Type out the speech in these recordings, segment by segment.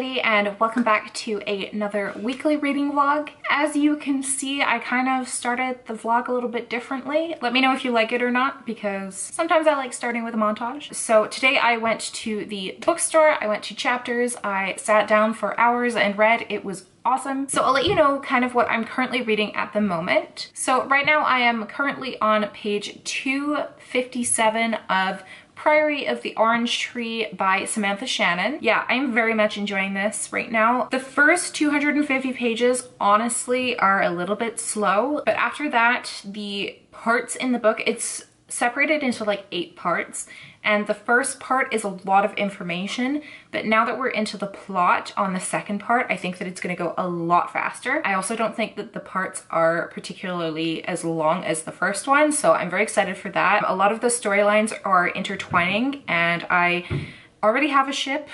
everybody, and welcome back to another weekly reading vlog. As you can see, I kind of started the vlog a little bit differently. Let me know if you like it or not, because sometimes I like starting with a montage. So today I went to the bookstore, I went to Chapters, I sat down for hours and read. It was awesome. So I'll let you know kind of what I'm currently reading at the moment. So right now I am currently on page 257 of PRIORY of the Orange Tree by Samantha Shannon. Yeah, I'm very much enjoying this right now. The first 250 pages honestly are a little bit slow, but after that, the parts in the book, it's separated into like 8 parts. And the first part is a lot of information, but now that we're into the plot on the second part, I think that it's gonna go a lot faster. I also don't think that the parts are particularly as long as the first one, so I'm very excited for that. A lot of the storylines are intertwining, and I already have a ship,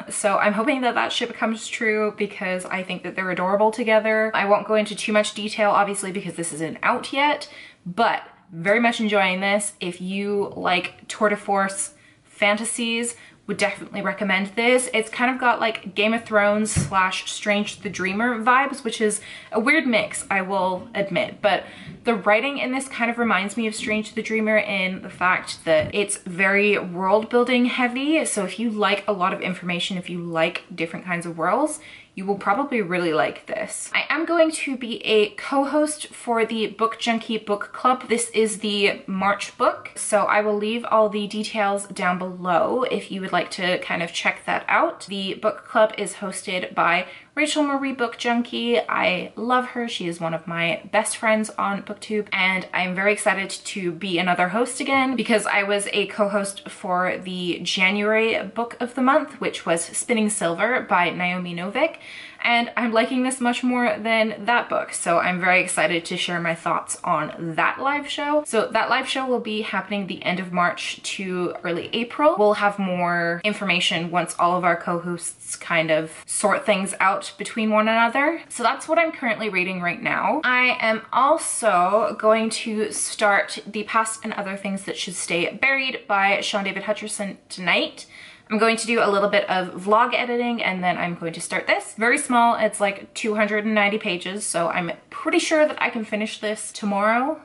so I'm hoping that that ship comes true because I think that they're adorable together. I won't go into too much detail, obviously, because this isn't out yet, but very much enjoying this. If you like tour de force fantasies, would definitely recommend this. It's kind of got like Game of Thrones / Strange the Dreamer vibes, which is a weird mix, I will admit, but the writing in this kind of reminds me of Strange the Dreamer in the fact that it's very world building heavy. So if you like a lot of information, if you like different kinds of worlds, you will probably really like this. I am going to be a co-host for the Book Junkie Book Club. This is the March book, so I will leave all the details down below if you would like to kind of check that out. The book club is hosted by Rachel Marie Book Junkie. I love her. She is one of my best friends on BookTube, and I'm very excited to be another host again because I was a co-host for the January book of the month, which was Spinning Silver by Naomi Novik. And I'm liking this much more than that book, so I'm very excited to share my thoughts on that live show. So that live show will be happening the end of March to early April. We'll have more information once all of our co-hosts kind of sort things out between one another. So that's what I'm currently reading right now. I am also going to start The Past and Other Things That Should Stay Buried by Sean David Hutcherson tonight. I'm going to do a little bit of vlog editing and then I'm going to start this. Very small, it's like 290 pages, so I'm pretty sure that I can finish this tomorrow.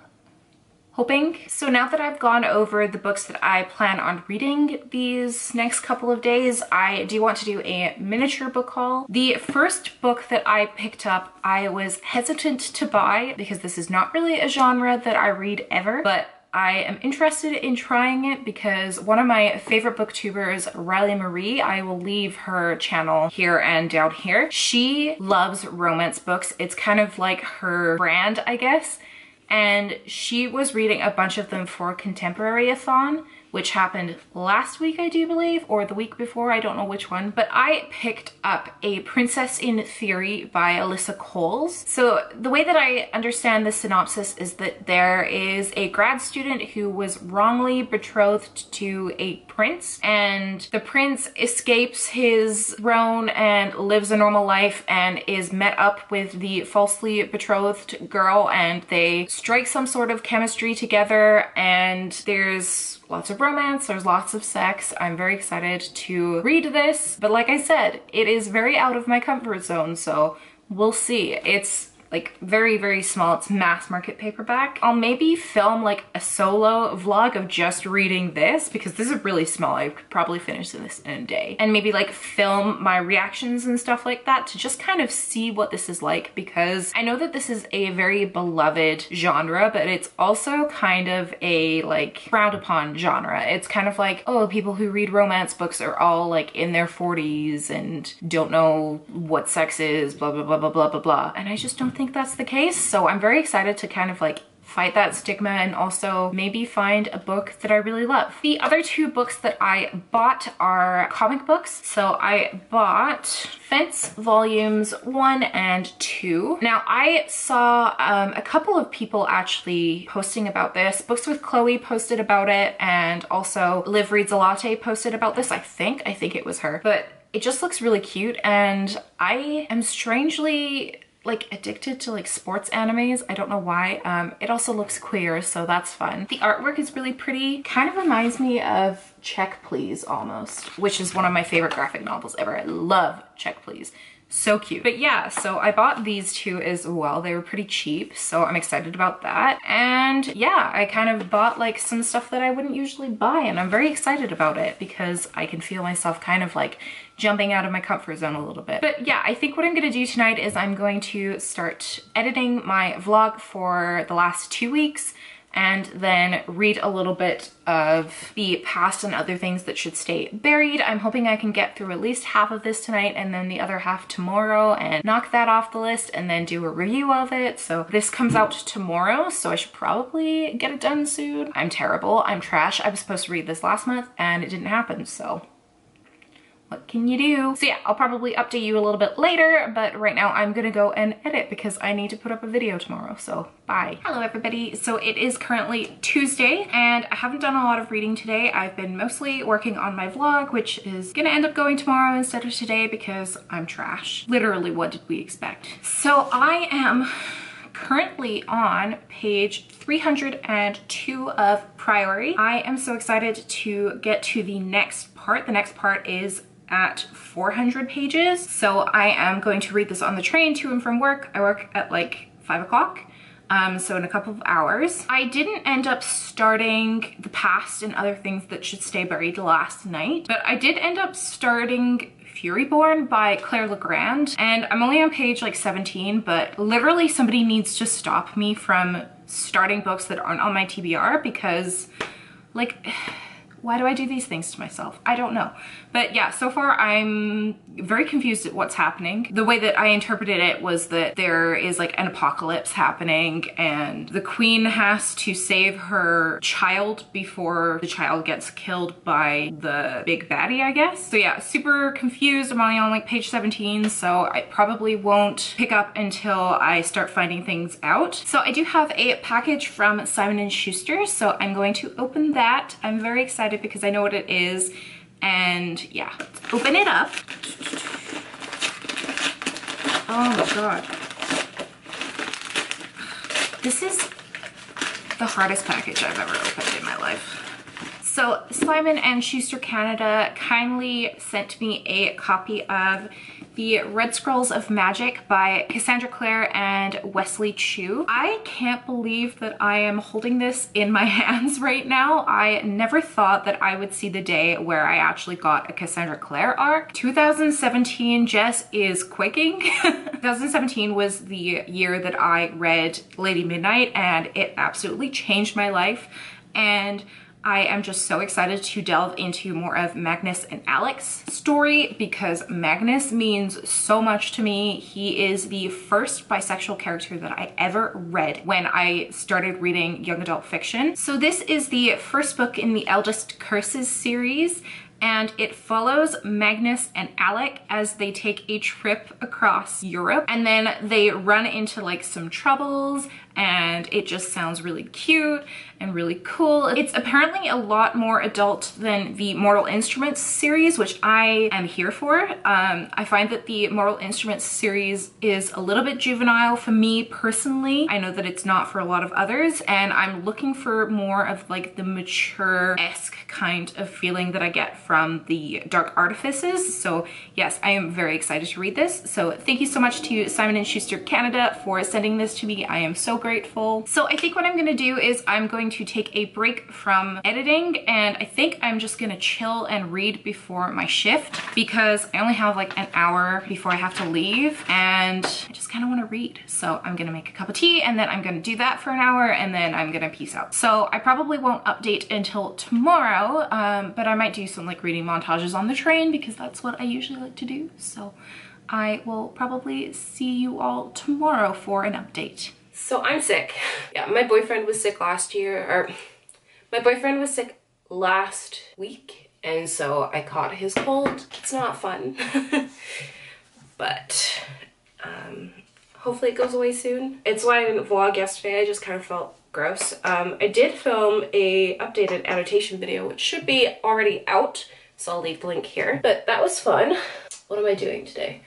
Hoping. So now that I've gone over the books that I plan on reading these next couple of days, I do want to do a miniature book haul. The first book that I picked up, I was hesitant to buy because this is not really a genre that I read ever, but I am interested in trying it because one of my favorite booktubers, Riley Marie, I will leave her channel here and down here. She loves romance books. It's kind of like her brand, I guess. And she was reading a bunch of them for Contemporary-a-thon, which happened last week, I do believe, or the week before, I don't know which one. But I picked up A Princess in Theory by Alyssa Coles. So the way that I understand the synopsis is that there is a grad student who was wrongly betrothed to a prince, and the prince escapes his throne and lives a normal life and is met up with the falsely betrothed girl, and they strike some sort of chemistry together, and there's lots of romance, there's lots of sex. I'm very excited to read this, but like I said, it is very out of my comfort zone, so we'll see. It's like very, very small. It's mass market paperback. I'll maybe film like a solo vlog of just reading this because this is really small. I could probably finish this in a day. And maybe like film my reactions and stuff like that to just kind of see what this is like, because I know that this is a very beloved genre, but it's also kind of a like frowned upon genre. It's kind of like, oh, people who read romance books are all like in their 40s and don't know what sex is, blah, blah, blah, blah, blah, blah, blah. And I just don't think that's the case. So I'm very excited to kind of like fight that stigma and also maybe find a book that I really love. The other 2 books that I bought are comic books. So I bought Fence Volumes 1 and 2. Now I saw a couple of people actually posting about this. Books with Chloe posted about it, and also Liv Reads a Latte posted about this, I think it was her. But it just looks really cute, and I am strangely like addicted to like sports animes. I don't know why. It also looks queer, so that's fun. The artwork is really pretty. Kind of reminds me of Check Please almost, which is one of my favorite graphic novels ever. I love Check Please. So cute. But yeah, so I bought these two as well. They were pretty cheap, so I'm excited about that. And yeah, I kind of bought like some stuff that I wouldn't usually buy, and I'm very excited about it because I can feel myself kind of like jumping out of my comfort zone a little bit. But yeah, I think what I'm gonna do tonight is I'm going to start editing my vlog for the last 2 weeks, and then read a little bit of the past and other things that should stay buried. I'm hoping I can get through at least half of this tonight and then the other half tomorrow and knock that off the list and then do a review of it. So this comes out tomorrow, so I should probably get it done soon. I'm terrible, I'm trash. I was supposed to read this last month and it didn't happen, so what can you do? So yeah, I'll probably update you a little bit later, but right now I'm gonna go and edit because I need to put up a video tomorrow, so bye. Hello everybody. So it is currently Tuesday and I haven't done a lot of reading today. I've been mostly working on my vlog, which is gonna end up going tomorrow instead of today because I'm trash. Literally, what did we expect? So I am currently on page 302 of PRIORY. I am so excited to get to the next part. The next part is at 400 pages. So I am going to read this on the train to and from work. I work at like 5 o'clock. So in a couple of hours. I didn't end up starting the past and other things that should stay buried last night, but I did end up starting Furyborn by Claire Legrand, and I'm only on page like 17, but literally somebody needs to stop me from starting books that aren't on my TBR because like, why do I do these things to myself? I don't know. But yeah, so far I'm very confused at what's happening. The way that I interpreted it was that there is like an apocalypse happening and the queen has to save her child before the child gets killed by the big baddie, I guess. So yeah, super confused. I'm only on like page 17, so I probably won't pick up until I start finding things out. So I do have a package from Simon & Schuster, so I'm going to open that. I'm very excited because I know what it is. And yeah, let's open it up. Oh my god. This is the hardest package I've ever opened in my life. So Simon & Schuster Canada kindly sent me a copy of The Red Scrolls of Magic by Cassandra Clare and Wesley Chu. I can't believe that I am holding this in my hands right now. I never thought that I would see the day where I actually got a Cassandra Clare arc. 2017, Jess is quaking. 2017 was the year that I read Lady Midnight and it absolutely changed my life. And I am just so excited to delve into more of Magnus and Alec's story because Magnus means so much to me. He is the first bisexual character that I ever read when I started reading young adult fiction. So this is the first book in the Eldest Curses series, and it follows Magnus and Alec as they take a trip across Europe, and then they run into like some troubles, and it just sounds really cute and really cool. It's apparently a lot more adult than the Mortal Instruments series, which I am here for. I find that the Mortal Instruments series is a little bit juvenile for me personally. I know that it's not for a lot of others, and I'm looking for more of like the mature-esque kind of feeling that I get from the Dark Artifices. So yes, I am very excited to read this. So thank you so much to Simon & Schuster Canada for sending this to me. I am so grateful. So I think what I'm gonna do is I'm going to take a break from editing, and I think I'm just gonna chill and read before my shift because I only have like an hour before I have to leave and I just kind of want to read. So I'm gonna make a cup of tea and then I'm gonna do that for an hour and then I'm gonna peace out. So I probably won't update until tomorrow, but I might do some like reading montages on the train because that's what I usually like to do. So I will probably see you all tomorrow for an update. So I'm sick. Yeah, my boyfriend was sick last week, and so I caught his cold. It's not fun, but hopefully it goes away soon. It's why I didn't vlog yesterday. I just kind of felt gross. I did film a updated annotation video, which should be already out, so I'll leave the link here. But that was fun. What am I doing today?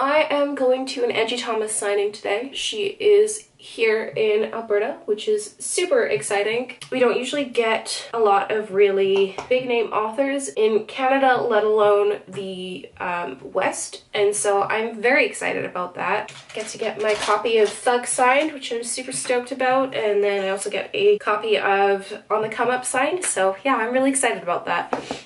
I am going to an Angie Thomas signing today. She is here in Alberta, which is super exciting. We don't usually get a lot of really big name authors in Canada, let alone the West, and so I'm very excited about that. Get to get my copy of Thug signed, which I'm super stoked about, and then I also get a copy of On the Come Up signed, so yeah, I'm really excited about that.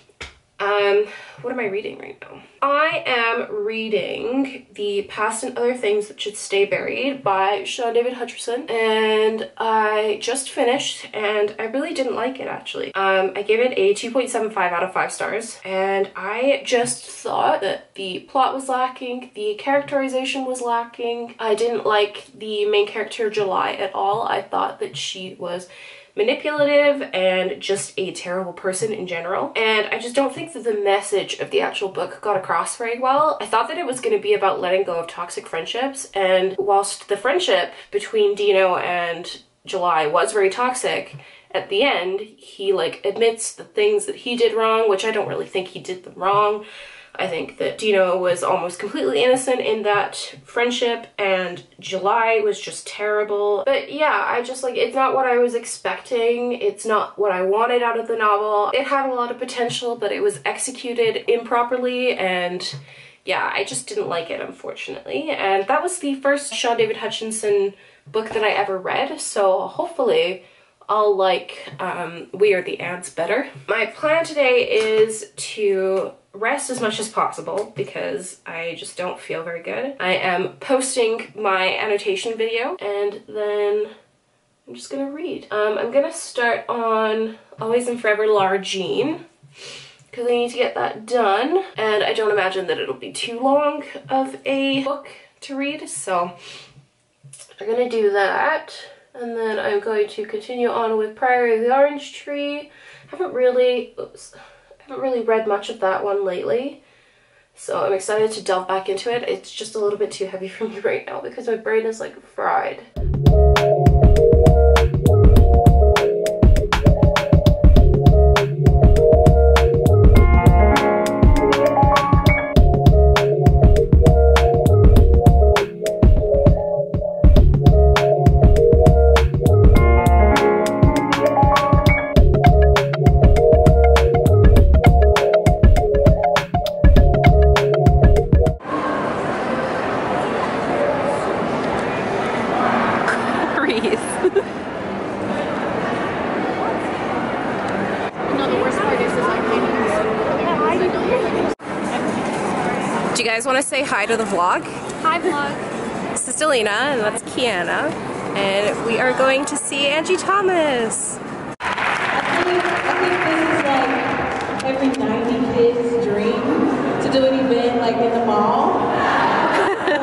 What am I reading right now? I am reading The Past and Other Things That Should Stay Buried by Sean David Hutcherson, and I just finished and I really didn't like it actually. I gave it a 2.75 out of 5 stars, and I just thought that the plot was lacking, the characterization was lacking. I didn't like the main character July at all. I thought that she was manipulative and just a terrible person in general, and I just don't think that the message of the actual book got across very well. I thought that it was going to be about letting go of toxic friendships, and whilst the friendship between Dino and July was very toxic, at the end he like admits the things that he did wrong, which I don't really think he did them wrong. I think that Dino was almost completely innocent in that friendship, and July was just terrible. But yeah, I just like, it's not what I was expecting. It's not what I wanted out of the novel. It had a lot of potential, but it was executed improperly, and yeah, I just didn't like it, unfortunately. And that was the first Sean David Hutchinson book that I ever read, so hopefully I'll like We Are the Ants better. My plan today is to rest as much as possible because I just don't feel very good. I am posting my annotation video, and then I'm just gonna read. I'm gonna start on Always and Forever Lara Jean because I need to get that done, and I don't imagine that it'll be too long of a book to read, so I'm gonna do that. And then I'm going to continue on with Priory of the Orange Tree. I haven't really read much of that one lately, so I'm excited to delve back into it. It's just a little bit too heavy for me right now because my brain is like fried. Do you guys want to say hi to the vlog? Hi vlog. This is Delina, and that's Kiana, and we are going to see Angie Thomas. I think this is like every 90 kid's dream to do an event like in the mall. So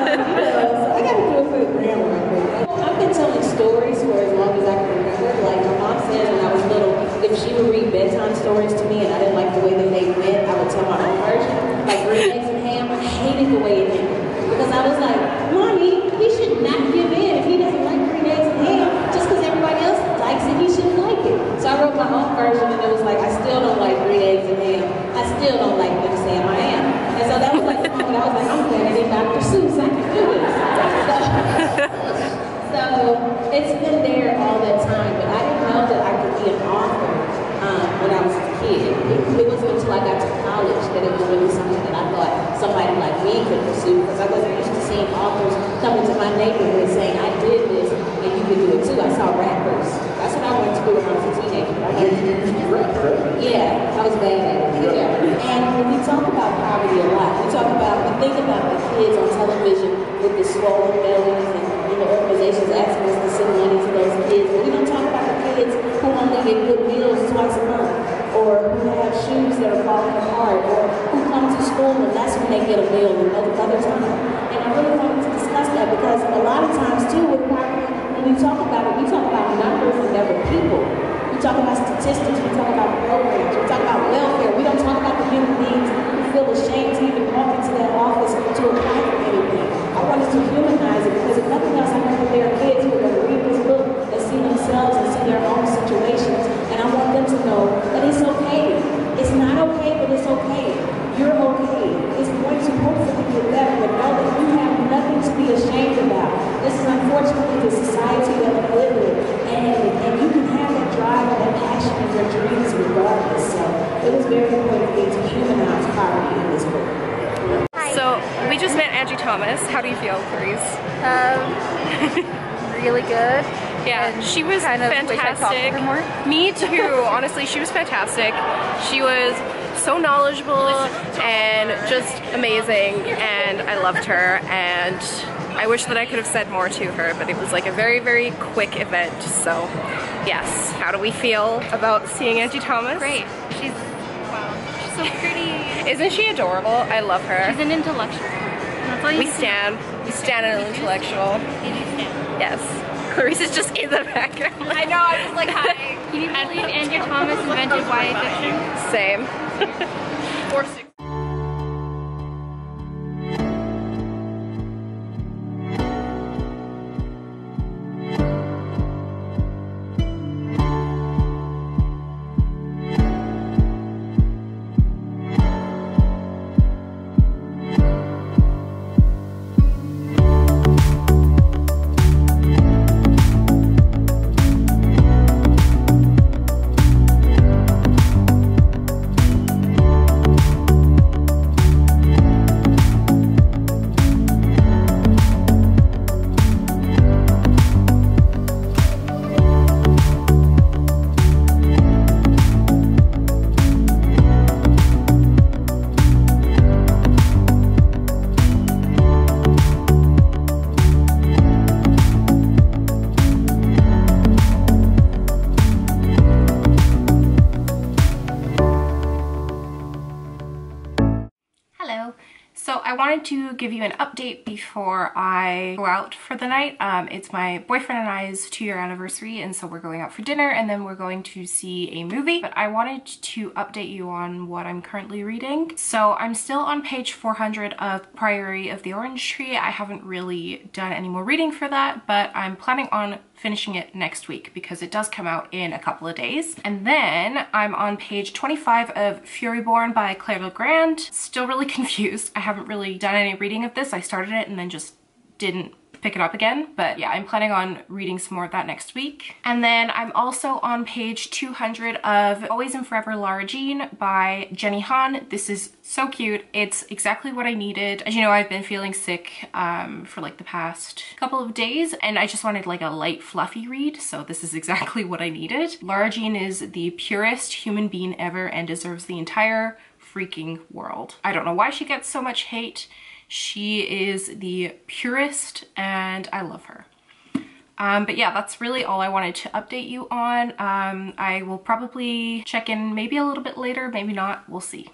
I gotta do it for the gram real quick. I've been telling stories for as long as I can remember. Like my mom said when I was little, if she would read bedtime stories to me and I didn't like the way that they went, I would tell my own version. Like green eggs and ham, I hated the way it ended. Because I was like, Mommy, he should not give in. If he doesn't like green eggs and ham, just because everybody else likes it, he shouldn't like it. So I wrote my own version, and it was like, I still don't like green eggs and ham. I still don't like them Sam I am. And so that was like the moment I was like, I'm glad I did Dr. Seuss. I can do this. So it's been there all that time, but I didn't know that I could be an author when I was a kid. It wasn't until I got to college that it was really something that I thought somebody like me could pursue, because I wasn't used to seeing authors come into my neighborhood saying, I did this and you could do it too. I saw rappers. That's what I went to do when I was a teenager. Yeah, I was bad at it. Yeah. And when we talk about poverty a lot, we think about the kids on television with the swollen bellies and the organizations asking us to send money to those kids, but we don't talk about the kids who only get good meals twice a month, or who have shoes that are falling apart, or who come to school and that's when they get a meal another time. And I really wanted to discuss that because a lot of times too with poverty, when we talk about it, we talk about numbers and never people. We talk about statistics, we talk about programs, we talk about welfare. We don't talk about the human beings who feel ashamed to even walk into that office to apply for anything. I wanted to humanize it because if nothing else, I know that there are kids who are going to read this book and see themselves and see their own situations, and I want them to know that it's okay. It's not okay, but it's okay. You're okay. It's going to hopefully get better, but know that you Thomas. How do you feel, Clarice? Really good. Yeah, And she was kind of wish I talked to fantastic. her more. Me too. Honestly, she was fantastic. She was so knowledgeable and just amazing, and I loved her, and I wish that I could have said more to her, but it was like a very, very quick event. So yes, how do we feel about seeing Angie Thomas? Great. She's, wow, she's so pretty. Isn't she adorable? I love her. She's an intellectual. That's all you We need to stand an intellectual. know. You do stand. Yes. Clarice is just in the background. I know, I was like, hi. Can you believe Angie Thomas invented YA fiction? Same. Or six. So I wanted to give you an update before I go out for the night. It's my boyfriend and I's 2-year anniversary, and so we're going out for dinner and then we're going to see a movie. But I wanted to update you on what I'm currently reading. So I'm still on page 400 of PRIORY of the Orange Tree. I haven't really done any more reading for that, but I'm planning on finishing it next week because it does come out in a couple of days. And then I'm on page 25 of Furyborn by Claire Legrand. Still really confused. I haven't really done any reading of this. I started it and then just didn't pick it up again. But yeah, I'm planning on reading some more of that next week. And then I'm also on page 200 of Always and Forever Lara Jean by Jenny Han. This is so cute. It's exactly what I needed. As you know, I've been feeling sick for like the past couple of days, and I just wanted like a light, fluffy read, so this is exactly what I needed. Lara Jean is the purest human being ever and deserves the entire freaking world. I don't know why she gets so much hate. She is the purest and I love her. But yeah, that's really all I wanted to update you on. I will probably check in maybe a little bit later, maybe not, we'll see.